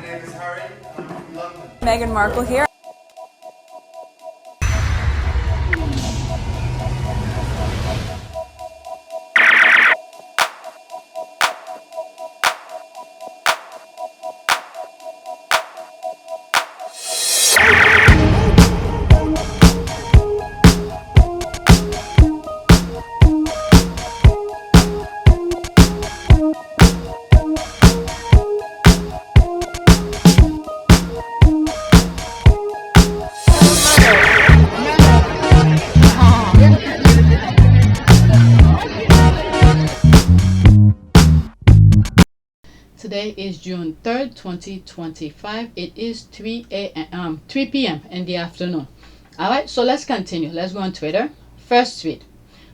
name is Harry. I'm from London. Meghan Markle here. Today is June 3rd, 2025. It is 3 p.m. in the afternoon. Alright, so let's continue. Let's go on Twitter. First tweet.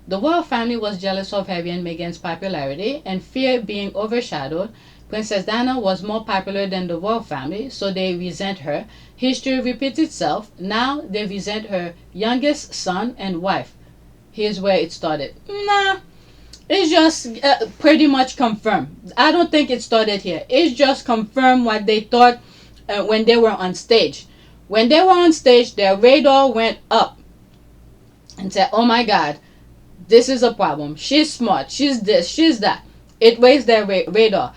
The royal family was jealous of Harry and Meghan's popularity and feared being overshadowed. Princess Diana was more popular than the royal family, so they resent her. History repeats itself. Now they resent her youngest son and wife. Here's where it started. Nah. It's just pretty much confirmed. I don't think it started here. It's just confirmed what they thought when they were on stage. When they were on stage, their radar went up and said, oh my God, this is a problem. She's smart. She's this. She's that. It raised their radar.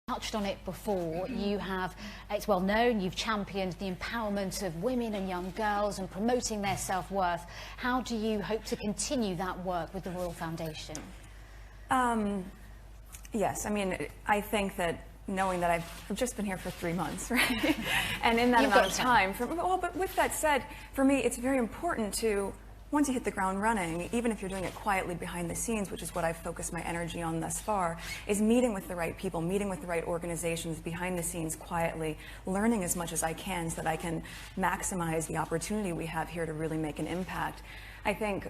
Touched on it before. You have, it's well known, you've championed the empowerment of women and young girls and promoting their self-worth. How do you hope to continue that work with the Royal Foundation? Yes, I mean, I think that knowing that I've just been here for 3 months, right? And in that amount of time, but with that said, for me, it's very important to, once you hit the ground running, even if you're doing it quietly behind the scenes, which is what I've focused my energy on thus far, is meeting with the right people, meeting with the right organizations behind the scenes quietly, learning as much as I can so that I can maximize the opportunity we have here to really make an impact. I think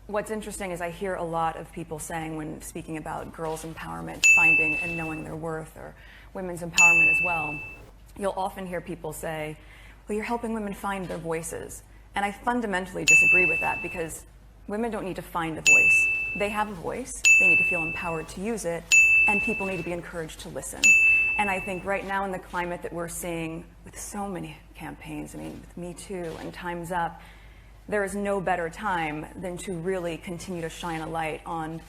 what's interesting is I hear a lot of people saying when speaking about girls' empowerment, finding and knowing their worth, or women's empowerment as well, you'll often hear people say, well, you're helping women find their voices. And I fundamentally disagree with that, because women don't need to find a voice. They have a voice, they need to feel empowered to use it, and people need to be encouraged to listen. And I think right now in the climate that we're seeing with so many campaigns, I mean, with Me Too and Time's Up, there is no better time than to really continue to shine a light on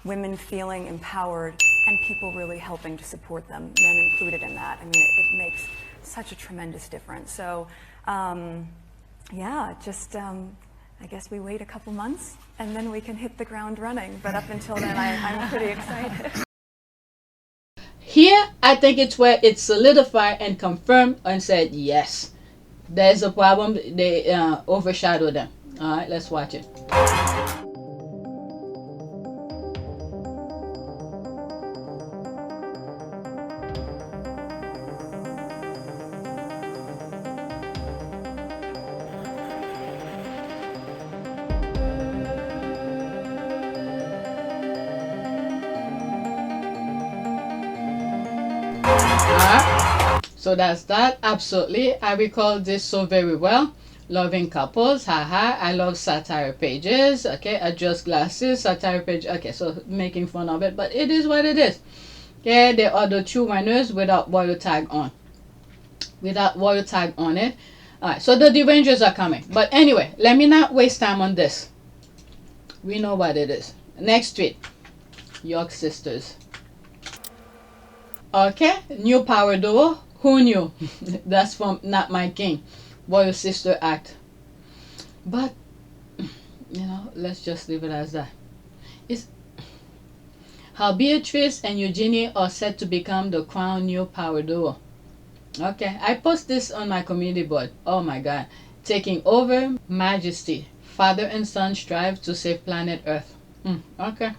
women feeling empowered and people really helping to support them, men included in that. I mean, it makes such a tremendous difference. So, yeah, just I guess we wait a couple months and then we can hit the ground running. But up until then, I'm pretty excited. Here, I think it's where it solidified and confirmed and said, yes, there's a problem. They overshadow them. All right, let's watch it. So that's that. Absolutely, I recall this so very well. Loving couples, haha. I love satire pages. Okay, adjust glasses, satire page. Okay, so making fun of it, but it is what it is. Okay, they are the true winners without royal tag on. Without royal tag on it. Alright, so the derangers are coming. But anyway, let me not waste time on this. We know what it is. Next tweet. York sisters. Okay, new power duo. Who knew? That's from Not My King. Royal Sister Act. But, you know, let's just leave it as that. It's how Beatrice and Eugenie are set to become the crown new power duo. Okay, I post this on my community board. Oh my God. Taking over majesty. Father and son strive to save planet Earth. Okay.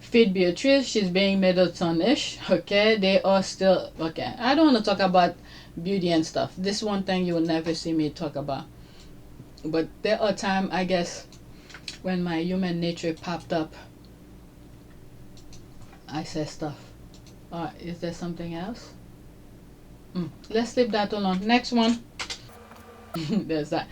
Feed Beatrice, she's being Middleton-ish. Okay, they are still okay. I don't want to talk about beauty and stuff. This one thing you will never see me talk about. But there are times, I guess, when my human nature popped up, I said stuff. Is there something else? Let's leave that alone. Next one. There's that.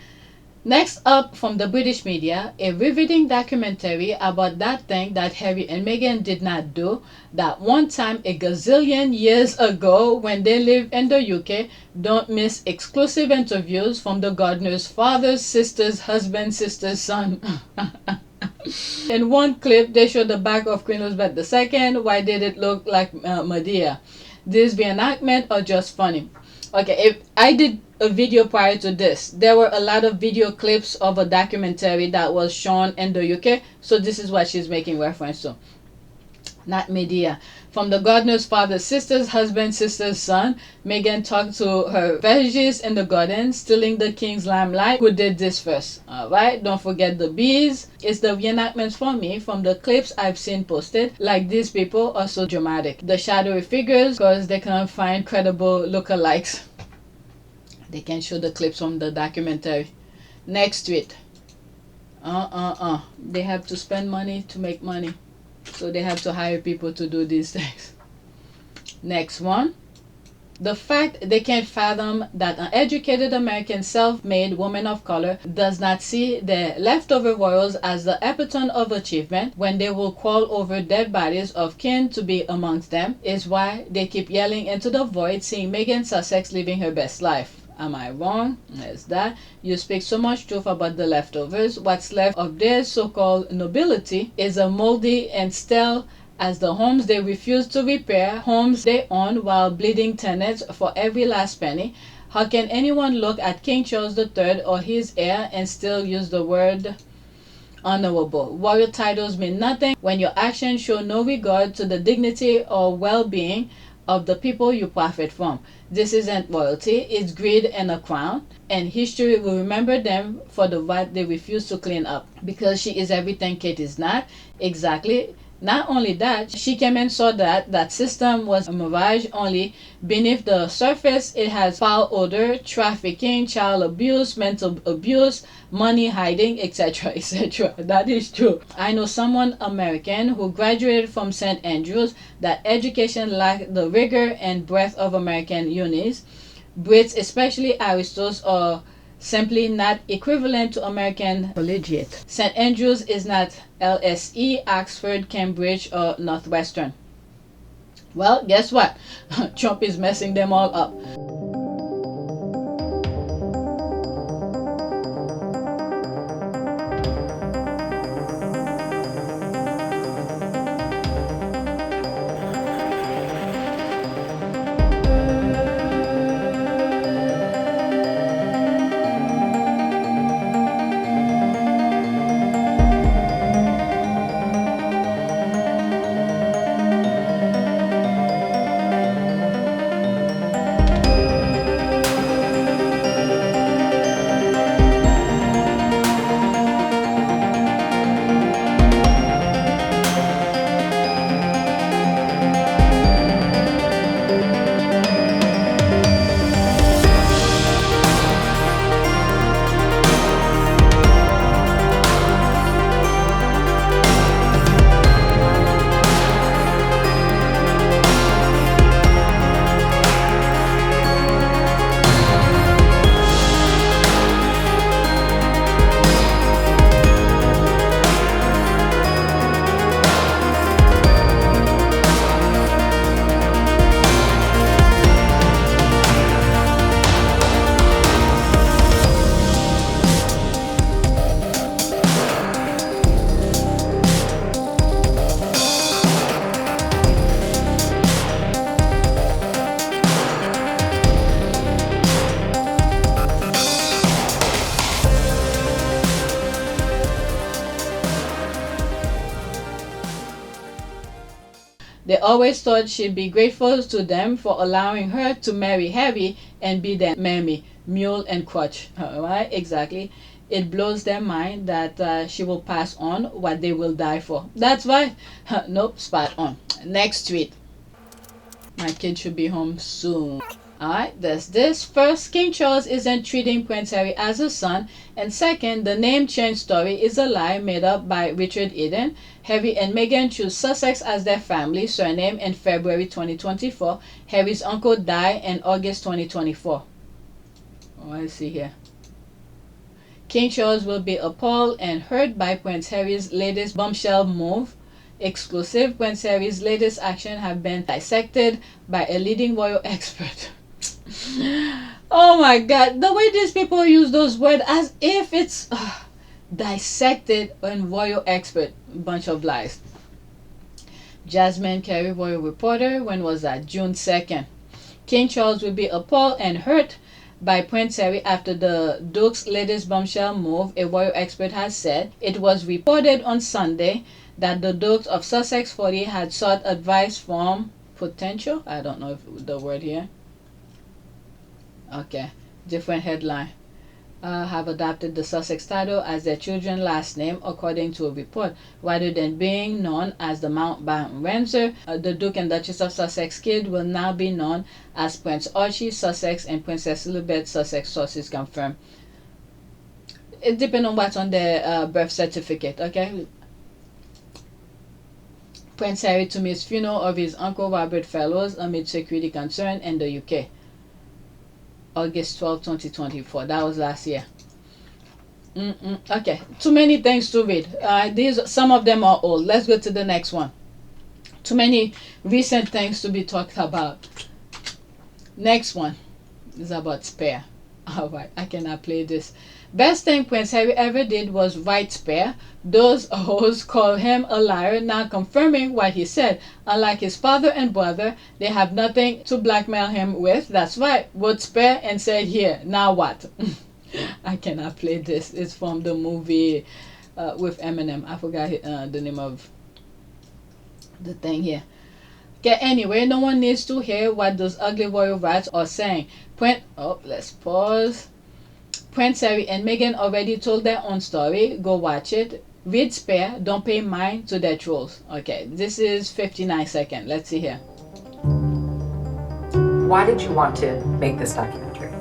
Next up from the British media, a riveting documentary about that thing that Harry and Meghan did not do that one time a gazillion years ago when they lived in the UK. Don't miss exclusive interviews from the gardener's father, sisters, husband, sister's son. In one clip, they showed the back of Queen Elizabeth II. Why did it look like Medea? These reenactments are just funny. Okay, if I did a video prior to this, there were a lot of video clips of a documentary that was shown in the UK, so this is what she's making reference to. Not Medea. From the gardener's father, sisters, husband, sister's son, Meghan talked to her veggies in the garden, stealing the king's limelight. Who did this first? Alright, don't forget the bees. It's the reenactments for me from the clips I've seen posted. Like, these people are so dramatic. The shadowy figures, because they can't find credible lookalikes. They can show the clips from the documentary. Next tweet. They have to spend money to make money. So they have to hire people to do these things. Next one. The fact they can't fathom that an educated American self-made woman of color does not see the leftover royals as the epitome of achievement when they will crawl over dead bodies of kin to be amongst them is why they keep yelling into the void seeing Meghan Sussex living her best life. Am I wrong? There's that. You speak so much truth about the leftovers. What's left of their so-called nobility is a moldy and stale as the homes they refuse to repair, homes they own while bleeding tenants for every last penny. How can anyone look at King Charles III or his heir and still use the word honorable? Royal titles mean nothing when your actions show no regard to the dignity or well-being of the people you profit from. This isn't royalty, it's greed and a crown, and history will remember them for the what they refuse to clean up. Because she is everything Kate is not. Exactly. Not only that, she came and saw that that system was a mirage only. Beneath the surface, it has foul odor, trafficking, child abuse, mental abuse, money hiding, etc., etc. That is true. I know someone American who graduated from St. Andrews that education lacked the rigor and breadth of American unis. Brits, especially Aristos, are simply not equivalent to American collegiate. St. Andrews is not LSE, Oxford, Cambridge, or Northwestern. Well, guess what? Trump is messing them all up. They always thought she'd be grateful to them for allowing her to marry Harry and be their mammy, mule and crutch. Alright, exactly. It blows their mind that she will pass on what they will die for. That's why. Nope, spot on. Next tweet. My kid should be home soon. Alright, there's this. First, King Charles isn't treating Prince Harry as a son. And second, the name change story is a lie made up by Richard Eden. Harry and Meghan choose Sussex as their family surname in February 2024. Harry's uncle died in August 2024. Oh, I see here. King Charles will be appalled and hurt by Prince Harry's latest bombshell move. Exclusive: Prince Harry's latest action have been dissected by a leading royal expert. Oh my god, the way these people use those words as if it's dissected and royal expert. Bunch of lies. Jasmine Carey, royal reporter. When was that? June 2nd. King Charles will be appalled and hurt by Prince Harry after the Duke's latest bombshell move, a royal expert has said. It was reported on Sunday that the Duchess of Sussex 40 had sought advice from potential, I don't know if the word here, okay, different headline, have adopted the Sussex title as their children's last name, according to a report, rather than being known as the Mountbatten Windsor. The Duke and Duchess of Sussex kid will now be known as Prince Archie Sussex and Princess Elizabeth Sussex, sources confirm. It depends on what's on their birth certificate, okay? Prince Harry to miss funeral of his uncle Robert Fellows amid security concern in the UK. August 12, 2024. That was last year. Okay, too many things to read. Some of them are old. Let's go to the next one. Too many recent things to be talked about. Next one is about Spare. Alright, I cannot play this. Best thing Prince Harry ever did was write Spare. Those hoes call him a liar, now confirming what he said. Unlike his father and brother, they have nothing to blackmail him with. That's right, wrote Spare and said, here, now what? I cannot play this. It's from the movie with Eminem. I forgot the name of the thing here. Okay, anyway, no one needs to hear what those ugly royal rats are saying. Let's pause. Prince Harry and Meghan already told their own story. Go watch it. Read Spare. Don't pay mind to their trolls. Okay, this is 59 seconds. Let's see here. Why did you want to make this documentary?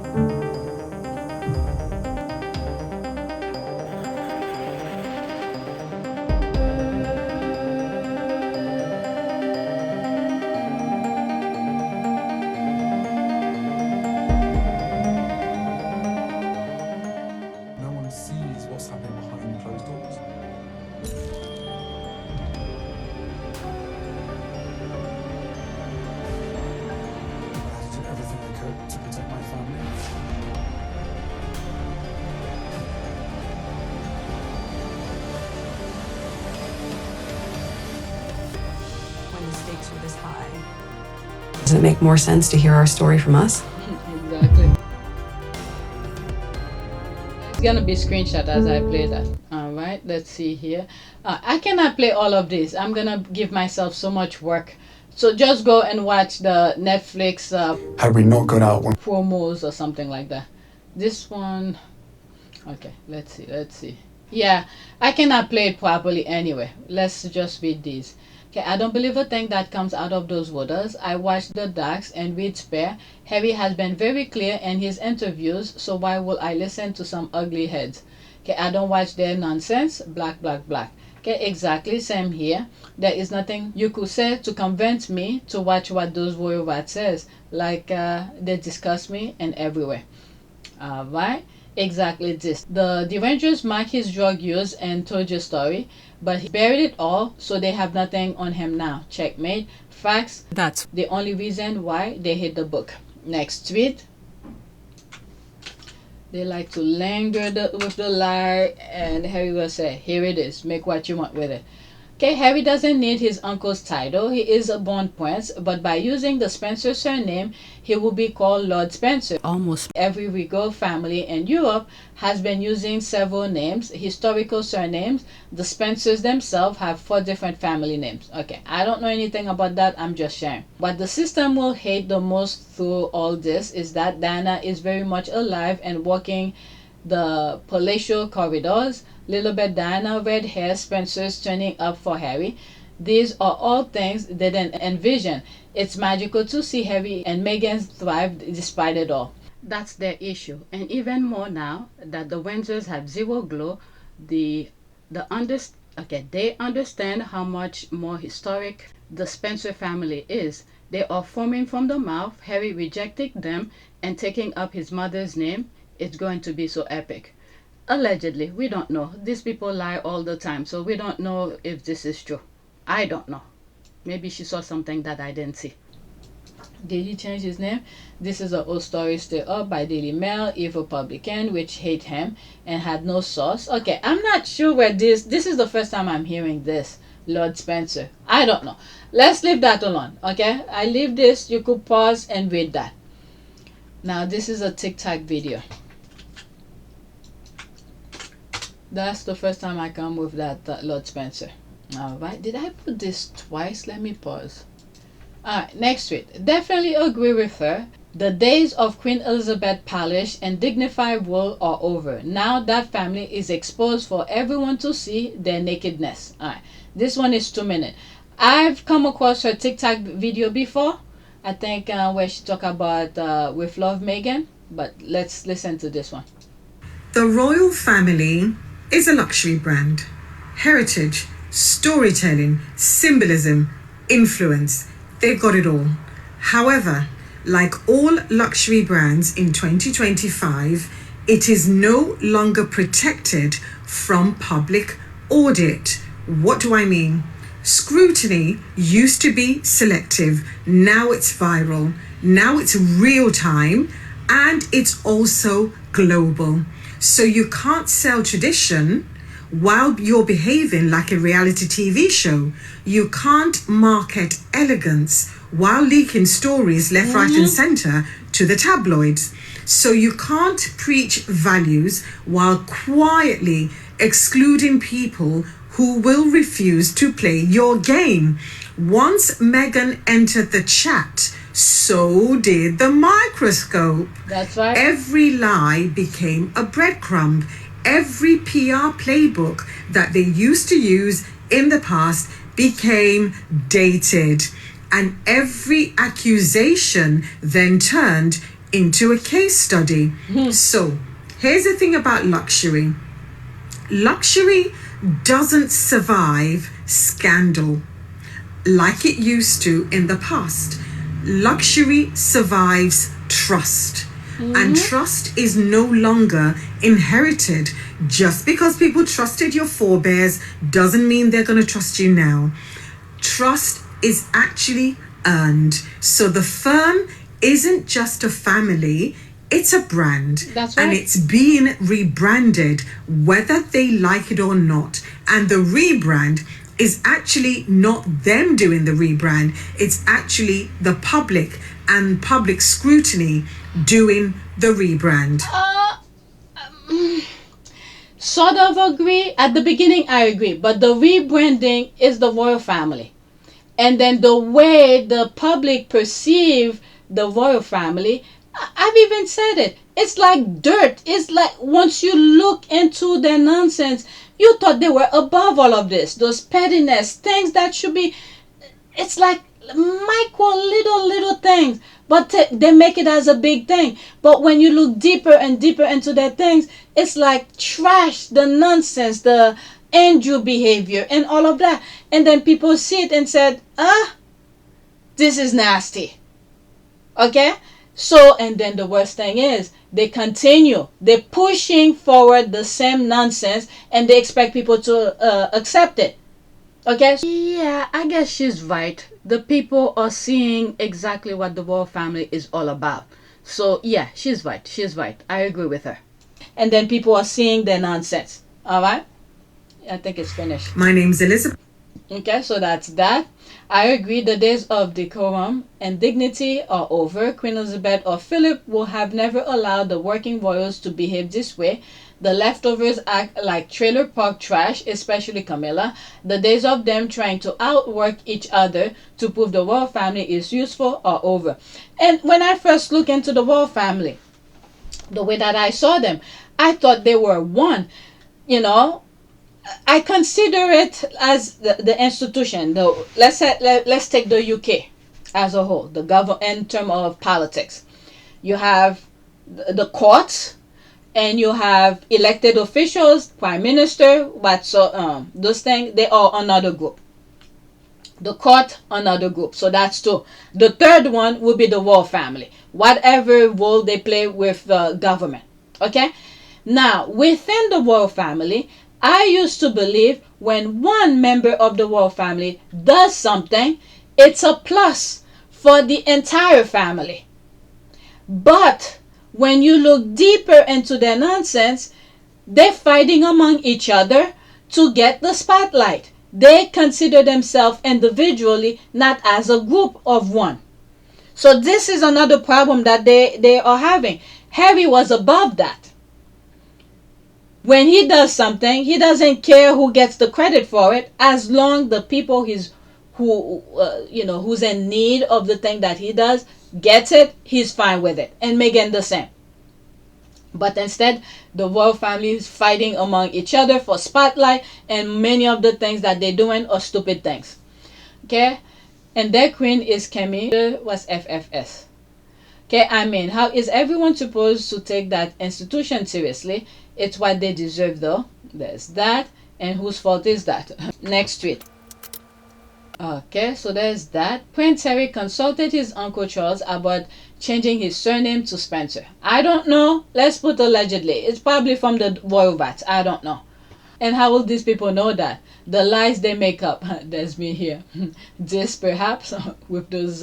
to protect my family. When the stakes are this high, doesn't it make more sense to hear our story from us? Exactly. It's gonna be screenshot as I play that. Alright, let's see here. I cannot play all of this. I'm gonna give myself so much work. So just go and watch the Netflix Had we not gone out one promos or something like that. This one, okay, let's see. Yeah, I cannot play it properly anyway. Let's just read these. Okay, I don't believe a thing that comes out of those waters. I watched the docs and read Spare. Harry has been very clear in his interviews, so why will I listen to some ugly heads? Okay, I don't watch their nonsense. Black. Okay, exactly, same here. There is nothing you could say to convince me to watch what those royal rats says. Like, they discuss me and everywhere. Alright, exactly this. The Rangers mark his drug use and told your story, but he buried it all, so they have nothing on him now. Checkmate. Facts. That's the only reason why they hate the book. Next tweet. They like to linger with the lie, and Harry will say, here it is, make what you want with it. Okay, Harry doesn't need his uncle's title. He is a born prince, but by using the Spencer surname, he will be called Lord Spencer. Almost every regal family in Europe has been using several names, historical surnames. The Spencers themselves have 4 different family names. Okay, I don't know anything about that, I'm just sharing. What the system will hate the most through all this is that Diana is very much alive and walking the palatial corridors. Lilibet, Diana, red hair, Spencer's turning up for Harry. These are all things they didn't envision. It's magical to see Harry and Meghan thrive despite it all. That's their issue. And even more now that the Windsors have zero glow, they understand how much more historic the Spencer family is. They are forming from the mouth, Harry rejecting them and taking up his mother's name. It's going to be so epic. Allegedly, we don't know. These people lie all the time, so we don't know if this is true. I don't know. Maybe she saw something that I didn't see. Did he change his name? This is an old story still up by Daily Mail, evil publican, which hate him and had no source. Okay, I'm not sure where this is the first time I'm hearing this. Lord Spencer. I don't know. Let's leave that alone, okay? I leave this. You could pause and read that. Now, this is a TikTok video. That's the first time I come with that Lord Spencer. Alright, did I put this twice? Let me pause. Alright, next tweet. Definitely agree with her. The days of Queen Elizabeth polish and dignified rule are over. Now that family is exposed for everyone to see their nakedness. Alright, this one is 2 minutes. I've come across her TikTok video before. I think where she talk about with Love Meghan. But let's listen to this one. The royal family is a luxury brand. Heritage, storytelling, symbolism, influence. They've got it all. However, like all luxury brands in 2025, it is no longer protected from public audit. What do I mean? Scrutiny used to be selective. Now it's viral. Now it's real time, and it's also global. So you can't sell tradition while you're behaving like a reality TV show. You can't market elegance while leaking stories left, right, and center to the tabloids. So you can't preach values while quietly excluding people who will refuse to play your game. Once Meghan entered the chat, so did the microscope. That's right. Every lie became a breadcrumb. Every PR playbook that they used to use in the past became dated. And every accusation then turned into a case study. So here's the thing about luxury. Luxury doesn't survive scandal like it used to in the past. Luxury survives trust. And trust is no longer inherited. Just because people trusted your forebears doesn't mean they're going to trust you now. Trust is actually earned. So the firm isn't just a family, it's a brand. That's right. And it's being rebranded, whether they like it or not. And the rebrand is actually not them doing the rebrand. It's actually the public and public scrutiny doing the rebrand. Sort of agree. At the beginning, I agree. But the rebranding is the royal family. And then the way the public perceive the royal family, I've even said it. It's like dirt. It's like once you look into their nonsense, you thought they were above all of this. Those pettiness, things that should be, it's like micro little things. But they make it as a big thing. But when you look deeper and deeper into their things, it's like trash, the nonsense, the Andrew behavior and all of that. And then people see it and said, this is nasty. Okay? So, and then the worst thing is, they continue. They're pushing forward the same nonsense and they expect people to accept it. Okay? Yeah, I guess she's right. The people are seeing exactly what the royal family is all about. So, yeah, she's right. She's right. I agree with her. And then people are seeing their nonsense. Alright? I think it's finished. My name's Elizabeth. Okay, so that's that. I agree the days of decorum and dignity are over. Queen Elizabeth or Philip will have never allowed the working royals to behave this way. The leftovers act like trailer park trash, especially Camilla. The days of them trying to outwork each other to prove the royal family is useful are over. And when I first looked into the royal family, the way that I saw them, I thought they were one. You know, I consider it as the institution. Let's take the UK as a whole, the government in terms of politics. You have the courts, and you have elected officials, prime minister, those things, they are another group. The court, another group. So that's two. The third one will be the royal family. Whatever role they play with the government. Okay? Now, within the royal family, I used to believe when one member of the royal family does something, it's a plus for the entire family. But when you look deeper into their nonsense, they're fighting among each other to get the spotlight. They consider themselves individually, not as a group of one. So this is another problem that they are having. Harry was above that. When he does something, he doesn't care who gets the credit for it, as long the people who's in need of the thing that he does gets it, he's fine with it. And Meghan the same. But instead, the royal family is fighting among each other for spotlight, and many of the things that they're doing are stupid things. Okay? And their queen is Camille, was FFS. Okay, I mean, how is everyone supposed to take that institution seriously? It's what they deserve, though. There's that. And whose fault is that? Next tweet. Okay, so there's that. Prince Harry consulted his Uncle Charles about changing his surname to Spencer. I don't know. Let's put allegedly. It's probably from the royal vats. I don't know. And how will these people know that? The lies they make up. There's me here. This perhaps with those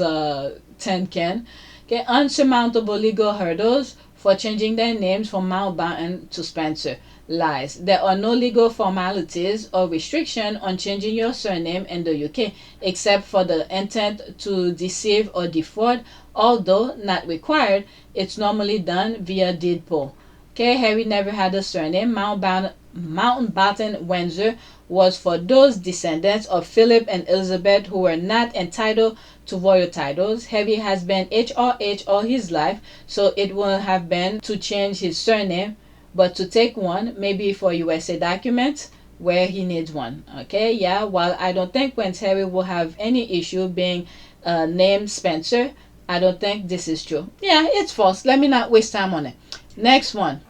10 can. Okay, unsurmountable legal hurdles for changing their names from Mountbatten to Spencer. Lies. There are no legal formalities or restriction on changing your surname in the UK, except for the intent to deceive or defraud. Although not required, it's normally done via deed poll. Okay, Harry never had a surname. Mountbatten Windsor was for those descendants of Philip and Elizabeth who were not entitled to royal titles. Harry has been HRH all his life, so it will have been to change his surname, but to take one, maybe for USA documents where he needs one. Okay, yeah, while I don't think Prince Harry will have any issue being named Spencer, I don't think this is true. Yeah, it's false. Let me not waste time on it. Next one.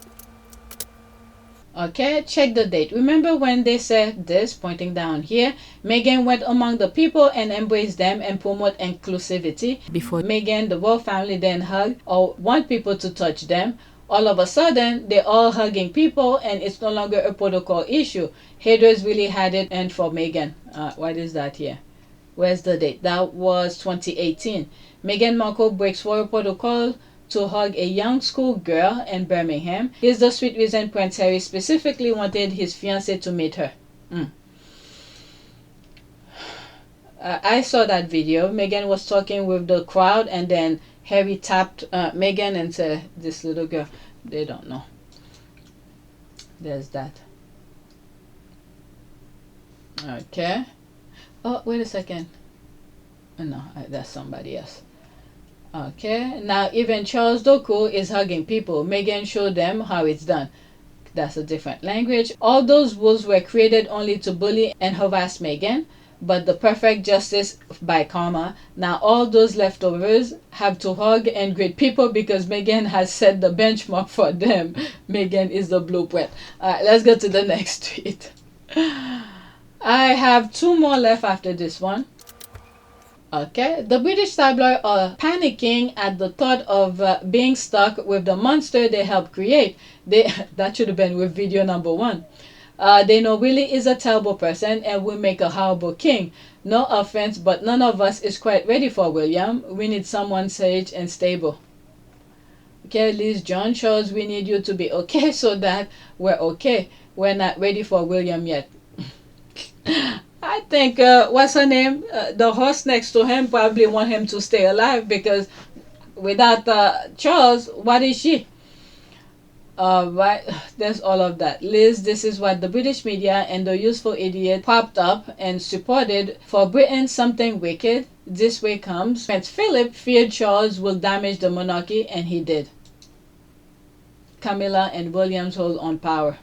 Okay, check the date. Remember when they said this, pointing down here, Meghan went among the people and embraced them and promote inclusivity. Before Meghan, the royal family then hug or want people to touch them. All of a sudden, they're all hugging people and it's no longer a protocol issue. Haters really had it in for Meghan. What is that here? Where's the date? That was 2018. Meghan Markle breaks royal protocol to hug a young school girl in Birmingham. Here's the sweet reason Prince Harry specifically wanted his fiancée to meet her. I saw that video. Meghan was talking with the crowd and then Harry tapped Meghan and said, this little girl, they don't know. There's that. Okay. Oh, wait a second. No, that's somebody else. Okay, now even Charles Doku is hugging people. Meghan showed them how it's done. That's a different language. All those rules were created only to bully and harass Meghan, but the perfect justice by karma. Now all those leftovers have to hug and greet people because Meghan has set the benchmark for them. Meghan is the blueprint. Alright, let's go to the next tweet. I have two more left after this one. Okay, the British tabloids are panicking at the thought of being stuck with the monster they helped create. That should have been with video number 1. They know Willie is a terrible person and will make a horrible king. No offense, but none of us is quite ready for William. We need someone sage and stable. Okay, Liz John shows we need you to be okay so that we're okay. We're not ready for William yet. I think, what's her name? The horse next to him probably want him to stay alive because without Charles, what is she? Right, there's all of that. Liz, this is what the British media and the useful idiot popped up and supported. For Britain, something wicked this way comes. Prince Philip feared Charles will damage the monarchy, and he did. Camilla and William's hold on power.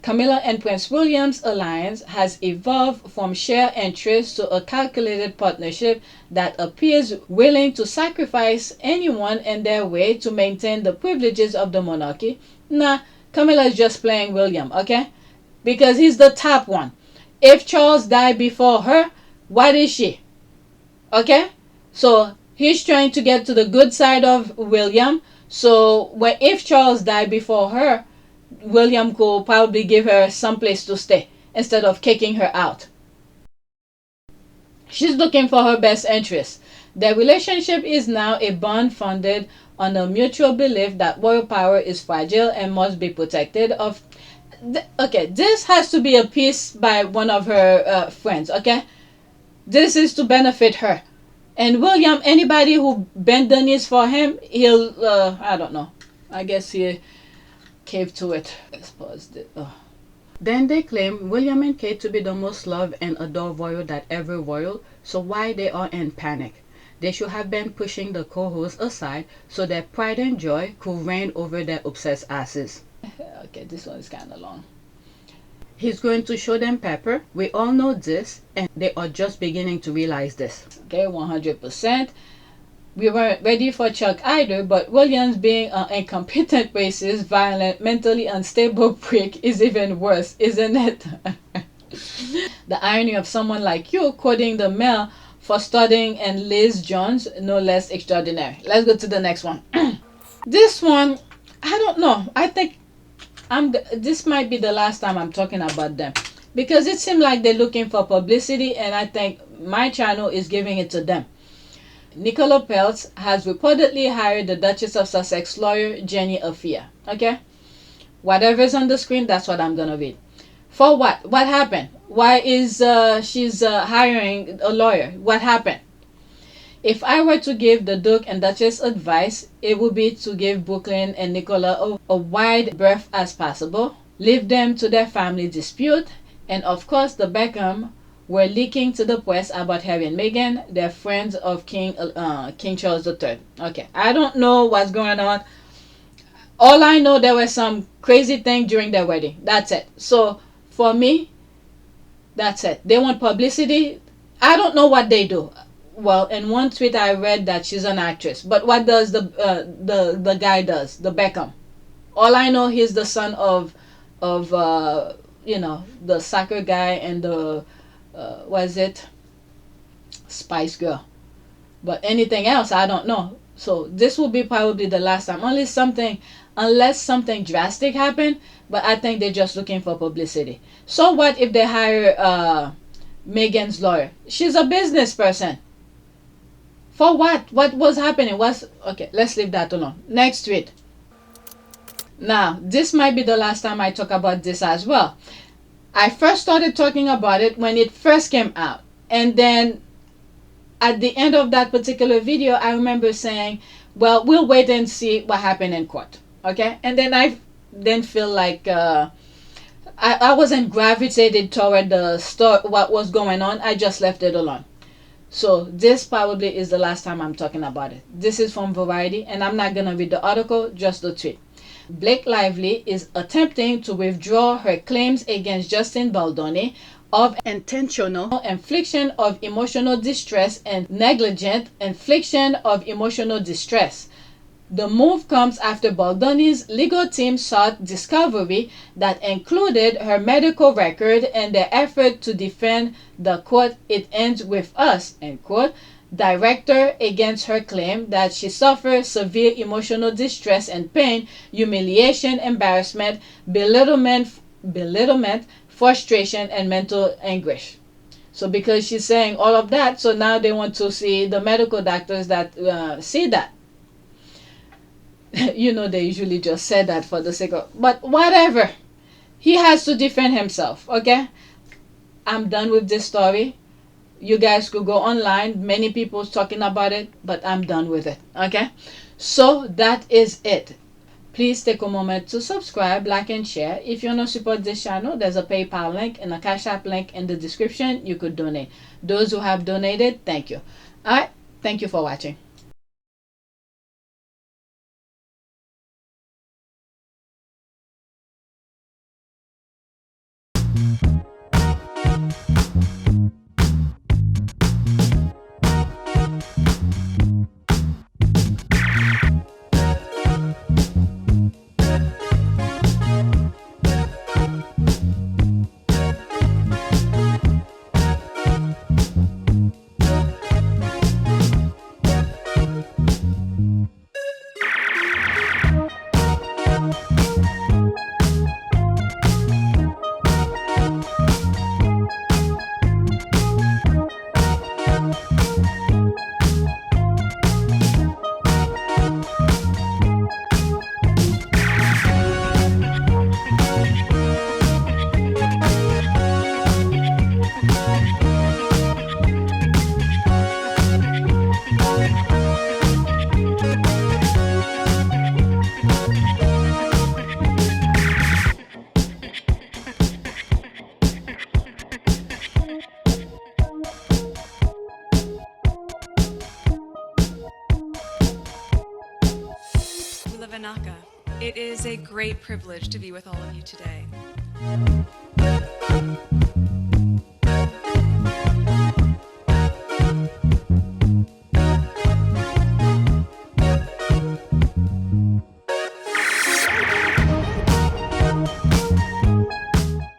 Camilla and Prince William's alliance has evolved from shared interests to a calculated partnership that appears willing to sacrifice anyone in their way to maintain the privileges of the monarchy. Nah, Camilla is just playing William, okay? Because he's the top one. If Charles died before her, what is she? Okay? So he's trying to get to the good side of William So if Charles died before her, William could probably give her some place to stay instead of kicking her out. She's looking for her best interest. Their relationship is now a bond founded on a mutual belief that royal power is fragile and must be protected. Okay, this has to be a piece by one of her friends, okay? This is to benefit her. And William, anybody who bend the knees for him, he'll, I don't know. I guess he caved to it. Let's pause this. Then they claim William and Kate to be the most loved and adored royal that ever royal, so why they are in panic? They should have been pushing the co-host aside so that pride and joy could reign over their obsessed asses. Okay, this one is kind of long. He's going to show them pepper. We all know this, and they are just beginning to realize this. Okay, 100%. We weren't ready for Chuck either, but Williams being an incompetent, racist, violent, mentally unstable prick is even worse, isn't it? The irony of someone like you quoting the Mail for studying and Liz Jones, no less extraordinary. Let's go to the next one. This one, I don't know. I think this might be the last time I'm talking about them, because it seems like they're looking for publicity, and I think my channel is giving it to them. Nicola Peltz has reportedly hired the Duchess of Sussex lawyer Jenny Afia. Okay, whatever's on the screen, that's what I'm gonna read. For what? What happened? Why is she's hiring a lawyer? What happened? If I were to give the Duke and Duchess advice, it would be to give Brooklyn and Nicola a wide berth as possible, leave them to their family dispute, and of course the Beckham were leaking to the press about Harry and Meghan, they're friends of King Charles III. Okay, I don't know what's going on. All I know, there was some crazy thing during their wedding. That's it. So for me, that's it. They want publicity. I don't know what they do. Well, in one tweet I read that she's an actress, but what does the guy does? The Beckham. All I know, he's the son of you know, the soccer guy and the was it Spice Girl. But anything else, I don't know. So this will be probably the last time, unless something drastic happened. But I think they're just looking for publicity. So what if they hire Meghan's lawyer? She's a business person. For what? What was happening? Okay, let's leave that alone. Next tweet. Now, this might be the last time I talk about this as well. I first started talking about it when it first came out. And then at the end of that particular video, I remember saying, well, we'll wait and see what happened in court. Okay? And then I feel like I wasn't gravitated toward the story, what was going on. I just left it alone. So this probably is the last time I'm talking about it. This is from Variety, and I'm not going to read the article, just the tweet. Blake Lively is attempting to withdraw her claims against Justin Baldoni of intentional infliction of emotional distress and negligent infliction of emotional distress. The move comes after Baldoni's legal team sought discovery that included her medical record and their effort to defend the quote, "it ends with us," end quote, director against her claim that she suffered severe emotional distress and pain, humiliation, embarrassment, belittlement, frustration, and mental anguish. So because she's saying all of that, so now they want to see the medical doctors that see that. You know, they usually just say that for the sake of, but whatever. He has to defend himself, okay? I'm done with this story. You guys could go online. Many people talking about it, but I'm done with it, okay? So that is it. Please take a moment to subscribe, like, and share. If you want to support this channel, there's a PayPal link and a Cash App link in the description. You could donate. Those who have donated, thank you. All right, thank you for watching. Levanaka. It is a great privilege to be with all of you today.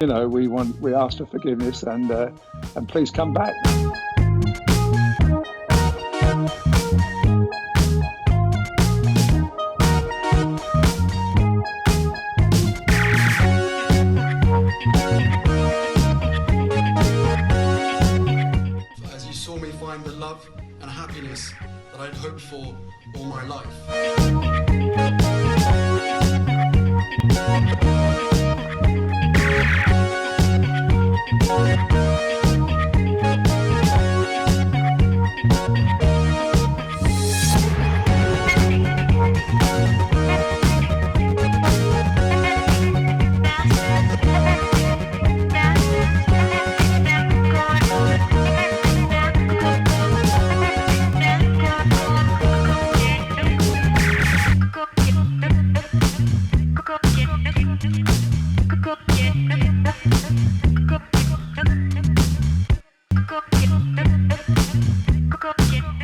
You know, we ask for forgiveness and please come back. As you saw me find the love and happiness that I'd hoped for all my life.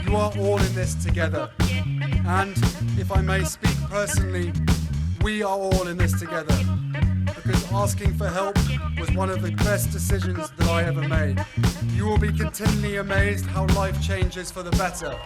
You are all in this together, and if I may speak personally, we are all in this together, because asking for help was one of the best decisions that I ever made. You will be continually amazed how life changes for the better.